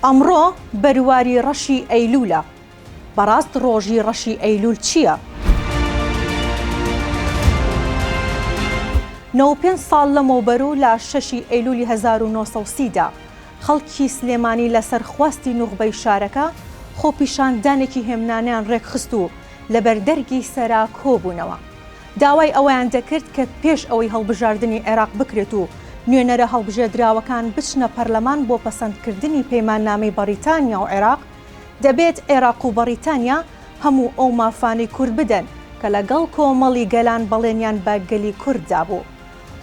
ئەمڕۆ بەرواری ڕەشی ئەیلولە. بەڕاست ڕۆژی ڕەشی ئەیلول چییە؟ 95 ساڵ لەمەوبەر و لە 6 ئەیلولی 1930دا خەڵکی سلێمانی لەسەر خواستی نوخبەی شارەکە خۆپیشاندانێکی هێمنانیان ڕێکخست و لەبەر دەرگی سەرا کۆبوونەوە. داوای ئەوەیان دەکرد کە پێش ئەوەی هەڵبژاردننی عێراق بکرێت و نوێنەرە هەڵبژێردراوەکان بچنە پەرلەمان بۆ پەسەندکردنی پەیماننامەی بەریتانیا و عێراق، دەبێت عێراق و بەریتانیا هەموو ئەو مافانەی کورد بدەن کە لەگەڵ کۆمەڵی گەلان بەڵێنیان بە گەلی کورددا بوو.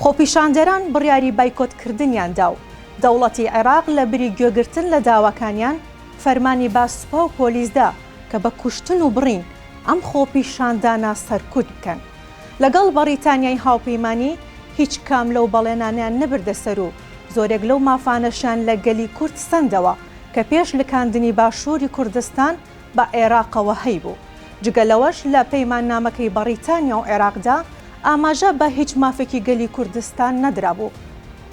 خۆپیشاندەران بڕیاری بایکۆتکردنیاندا و دەوڵەتی عێراق لە بری گوێگرتن لە داواکانیان فەرمانی با سوپا و پۆلیسدا کە بە کوشتن و بڕین ئەم خۆپیشاندانە سەرکوت بکەن. لەگەڵ بەریتانیای هاوپەیمانی هیچ کام لەو بەڵێنانیان نەبردە سەر و زۆرێک لەو مافانەشان لە گەلی کورد سندەوە کە پێش لکاندنی باشووری کوردستان بە عێراقەوە هەیبوو. جگەلەوەش لە پەیماننامەکەی بەریتانیا و عێراقدا ئاماژە بە هیچ مافێکی گەلی کوردستان نەدرابوو.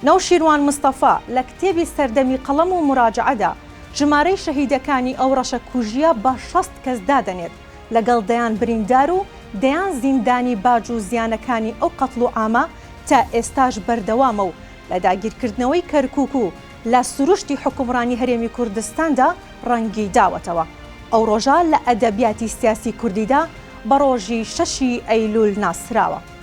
نەوشیروان مستەفا لە کتێبی سەردەمی قەڵەم و مراجعەدا ژمارەی شەهیدەکانی ئەو ڕەشە کوژیە بە 6 کەس دادەنێت لەگەڵ دەیان بریندار و دەیان زیندانی باج و زیانەکانی ئەو قەتڵ و ئامە تا ئێستاش بەردەوامە و لە داگیرکردنەوەی کەرکووک و لە سروشتی حکومڕانی هەرێمی کوردستاندا ڕەنگی داوەتەوە. ئەو ڕۆژە لە ئەدەبیاتی سیاسی کوردیدا بە ڕۆژی 6 ئەیلول ناسراوە.